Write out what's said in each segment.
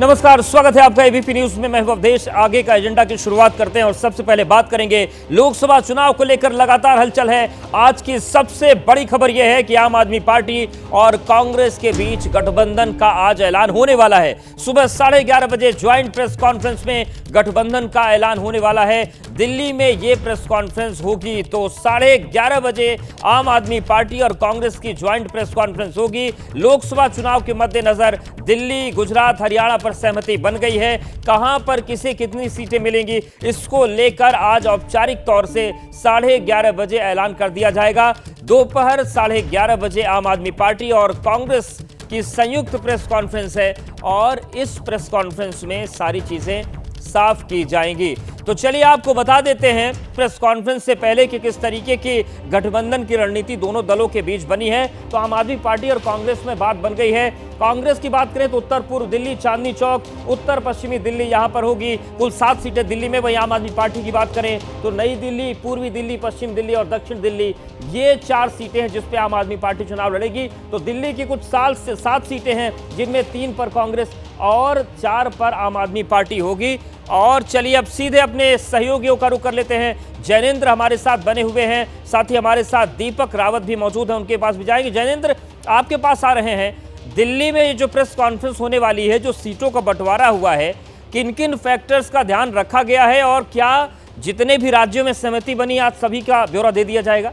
नमस्कार, स्वागत है आपका एबीपी न्यूज में। मैं अवधेश। आगे का एजेंडा की शुरुआत करते हैं और सबसे पहले बात करेंगे लोकसभा चुनाव को लेकर लगातार हलचल है। आज की सबसे बड़ी खबर यह है कि आम आदमी पार्टी और कांग्रेस के बीच गठबंधन का आज ऐलान होने वाला है। सुबह 11:30 बजे ज्वाइंट प्रेस कॉन्फ्रेंस में गठबंधन का ऐलान होने वाला है। दिल्ली में यह प्रेस कॉन्फ्रेंस होगी तो 11:30 बजे आम आदमी पार्टी और कांग्रेस की ज्वाइंट प्रेस कॉन्फ्रेंस होगी। लोकसभा चुनाव के मद्देनजर दिल्ली, गुजरात, हरियाणा पर सहमति बन गई है। कहां पर किसे कितनी सीटें मिलेंगी, इसको लेकर आज औपचारिक तौर से 11:30 बजे ऐलान कर दिया जाएगा। दोपहर 11:30 बजे आम आदमी पार्टी और कांग्रेस की संयुक्त प्रेस कॉन्फ्रेंस है और इस प्रेस कॉन्फ्रेंस में सारी चीजें साफ की जाएंगी। तो चलिए आपको बता देते हैं प्रेस कॉन्फ्रेंस से पहले कि किस तरीके की गठबंधन की रणनीति दोनों दलों के बीच बनी है। तो आम आदमी पार्टी और कांग्रेस में बात बन गई है। कांग्रेस की बात करें तो उत्तर पूर्व दिल्ली, चांदनी चौक, उत्तर पश्चिमी दिल्ली यहां पर होगी। कुल 7 सीटें दिल्ली में। वहीं आम आदमी पार्टी की बात करें तो नई दिल्ली, पूर्वी दिल्ली, पश्चिम दिल्ली और दक्षिण दिल्ली, ये 4 सीटें हैं जिसपे आम आदमी पार्टी चुनाव लड़ेगी। तो दिल्ली की कुछ 7 सीटें हैं जिनमें 3 पर कांग्रेस और 4 पर आम आदमी पार्टी होगी। और चलिए अब सीधे अपने सहयोगियों का रुख कर लेते हैं। जैनेंद्र हमारे साथ बने हुए हैं, साथ ही हमारे साथ दीपक रावत भी मौजूद हैं, उनके पास भी जाएंगे। जैनेंद्र, आपके पास आ रहे हैं। दिल्ली में जो प्रेस कॉन्फ्रेंस होने वाली है, जो सीटों का बंटवारा हुआ है, किन किन फैक्टर्स का ध्यान रखा गया है और क्या जितने भी राज्यों में सहमति बनी आज सभी का ब्यौरा दे दिया जाएगा?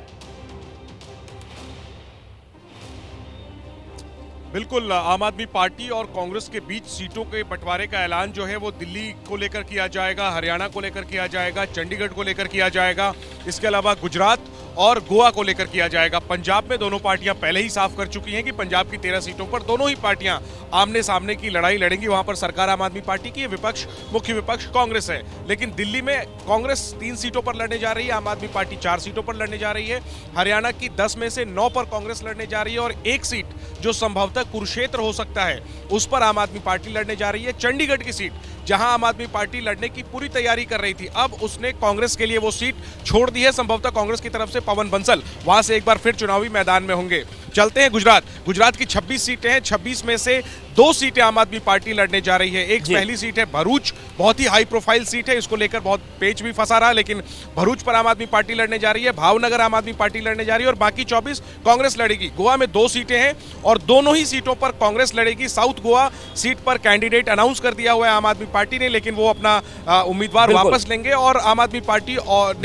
बिल्कुल, आम आदमी पार्टी और कांग्रेस के बीच सीटों के बंटवारे का ऐलान जो है वो दिल्ली को लेकर किया जाएगा, हरियाणा को लेकर किया जाएगा, चंडीगढ़ को लेकर किया जाएगा, इसके अलावा गुजरात और गोवा को लेकर किया जाएगा। पंजाब में दोनों पार्टियां पहले ही साफ कर चुकी हैं कि पंजाब की 13 सीटों पर दोनों ही पार्टियां आमने सामने की लड़ाई लड़ेंगी। वहां पर सरकार आम आदमी पार्टी की, विपक्ष, मुख्य विपक्ष कांग्रेस है। लेकिन दिल्ली में कांग्रेस 3 सीटों पर लड़ने जा रही है, आम आदमी पार्टी 4 सीटों पर लड़ने जा रही है। हरियाणा की 10 में से 9 पर कांग्रेस लड़ने जा रही है और एक सीट जो संभवतः कुरुक्षेत्र हो सकता है उस पर आम आदमी पार्टी लड़ने जा रही है। चंडीगढ़ की सीट जहां आम आदमी पार्टी लड़ने की पूरी तैयारी कर रही थी, अब उसने कांग्रेस के लिए वो सीट छोड़ दी है। संभवतः कांग्रेस की तरफ से पवन बंसल वहां से एक बार फिर चुनावी मैदान में होंगे। चलते हैं गुजरात की 26 सीटें हैं। 26 में से 2 सीटें आम आदमी पार्टी लड़ने जा रही है। एक पहली सीट है भरूच, बहुत ही हाई प्रोफाइल सीट है, इसको लेकर बहुत पेच भी फंसा रहा, लेकिन भरूच पर आम आदमी पार्टी लड़ने जा रही है। भावनगर आम आदमी पार्टी लड़ने जा रही है और बाकी 24 कांग्रेस लड़ेगी। गोवा में 2 सीटें हैं और दोनों ही सीटों पर कांग्रेस लड़ेगी। साउथ गोवा सीट पर कैंडिडेट अनाउंस कर दिया हुआ है आम आदमी पार्टी ने, लेकिन वो अपना उम्मीदवार वापस लेंगे और आम आदमी पार्टी और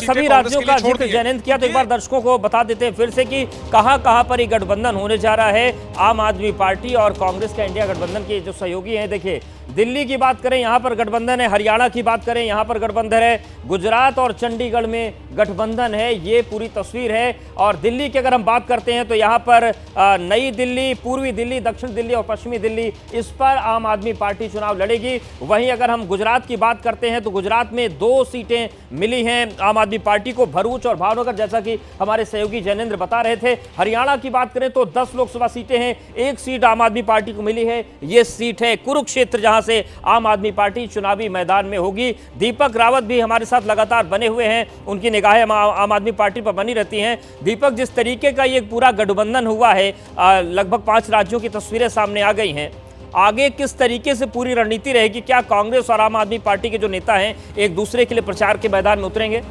सभी राज्यों का जिक्र जैनेंद्र किया, तो एक बार दर्शकों को बता देते हैं फिर से कि कहां पर ये गठबंधन होने जा रहा है। आम आदमी पार्टी और कांग्रेस का इंडिया गठबंधन के जो सहयोगी हैं, देखिए दिल्ली की बात करें यहां पर गठबंधन है, हरियाणा की बात करें यहां पर गठबंधन है, गुजरात और चंडीगढ़ में गठबंधन है। ये पूरी तस्वीर है। और दिल्ली की अगर हम बात करते हैं तो यहां पर नई दिल्ली, पूर्वी दिल्ली, दक्षिण दिल्ली और पश्चिमी दिल्ली, इस पर आम आदमी पार्टी चुनाव लड़ेगी। वहीं अगर हम गुजरात की बात करते हैं तो गुजरात में 2 सीटें मिली हैं आम आदमी पार्टी को, भरूच और भावनगर, जैसा कि हमारे सहयोगी जैनेंद्र बता रहे थे। हरियाणा की बात करें तो 10 लोकसभा सीटें हैं, 1 सीट आम आदमी पार्टी को मिली है। ये सीट है कुरुक्षेत्र, जहां से आम आदमी पार्टी चुनावी मैदान में होगी। दीपक रावत भी हमारे साथ लगातार बने हुए हैं, उनकी निगाहें आम आदमी पार्टी पर बनी रहती हैं। दीपक, जिस तरीके का ये पूरा गठबंधन हुआ है, लगभग 5 राज्यों की तस्वीरें सामने आ गई हैं, आगे किस तरीके से पूरी रणनीति रहेगी? क्या कांग्रेस और आम आदमी पार्टी के जो नेता हैं एक दूसरे के लिए प्रचार के मैदान में उतरेंगे?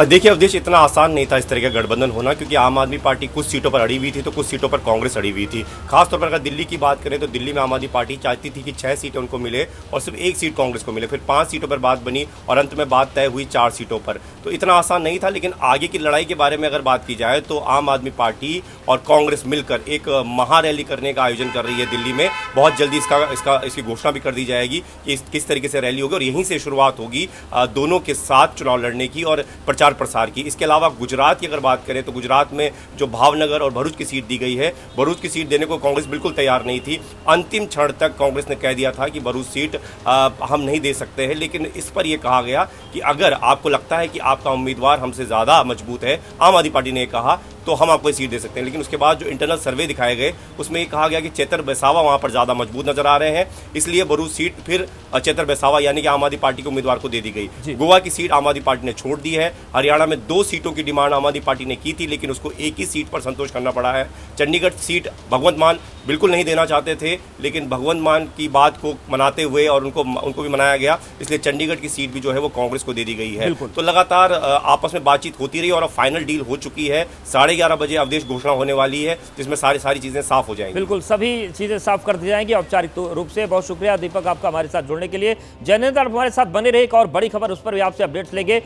देखिए अवधेश, इतना आसान नहीं था इस तरह का गठबंधन होना, क्योंकि आम आदमी पार्टी कुछ सीटों पर अड़ी हुई थी तो कुछ सीटों पर कांग्रेस अड़ी हुई थी। खासतौर पर अगर दिल्ली की बात करें तो दिल्ली में आम आदमी पार्टी चाहती थी कि 6 सीटें उनको मिले और सिर्फ 1 सीट कांग्रेस को मिले। फिर 5 सीटों पर बात बनी और अंत में बात तय हुई 4 सीटों पर। तो इतना आसान नहीं था। लेकिन आगे की लड़ाई के बारे में अगर बात की जाए तो आम आदमी पार्टी और कांग्रेस मिलकर एक महारैली करने का आयोजन कर रही है दिल्ली में। बहुत जल्दी इसकी घोषणा भी कर दी जाएगी कि किस तरीके से रैली होगी और यहीं से शुरुआत होगी दोनों के साथ चुनाव लड़ने की और प्रचार प्रसार की। इसके अलावा गुजरात की अगर बात करें तो गुजरात में जो भावनगर और भरूच की सीट दी गई है, भरूच की सीट देने को कांग्रेस बिल्कुल तैयार नहीं थी। अंतिम क्षण तक कांग्रेस ने कह दिया था कि भरूच सीट हम नहीं दे सकते हैं, लेकिन इस पर यह कहा गया कि अगर आपको लगता है कि आपका उम्मीदवार हमसे ज़्यादा मजबूत है, आम आदमी पार्टी ने कहा, तो हम आपको सीट दे सकते हैं। लेकिन उसके बाद जो इंटरनल सर्वे दिखाए गए उसमें ये कहा गया कि चेतर बैसावा वहां पर ज़्यादा मजबूत नजर आ रहे हैं, इसलिए भरूच सीट फिर चेतर बैसावा यानी कि आम आदमी पार्टी के उम्मीदवार को दे दी गई। गोवा की सीट आम आदमी पार्टी ने छोड़ दी है हरियाणा में 2 सीटों की डिमांड आम आदमी पार्टी ने की थी, लेकिन उसको एक ही सीट पर संतोष करना पड़ा है। चंडीगढ़ सीट भगवंत मान बिल्कुल नहीं देना चाहते थे, लेकिन भगवंत मान की बात को मनाते हुए और उनको भी मनाया गया, इसलिए चंडीगढ़ की सीट भी जो है वो कांग्रेस को दे दी गई है। तो लगातार आपस में बातचीत होती रही और अब फाइनल डील हो चुकी है। 11:30 बजे अवधेश घोषणा होने वाली है, जिसमें सारी चीजें साफ हो जाएंगी। बिल्कुल, सभी चीजें साफ कर दी जाएंगी औपचारिक रूप से। बहुत शुक्रिया दीपक आपका हमारे साथ जुड़ने के लिए। जैनेंद्र, आप हमारे साथ बने रहे, एक और बड़ी खबर उस पर भी आपसे अपडेट्स लेंगे।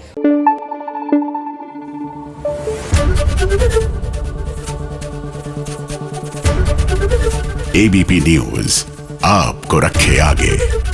एबीपी न्यूज आपको रखे आगे।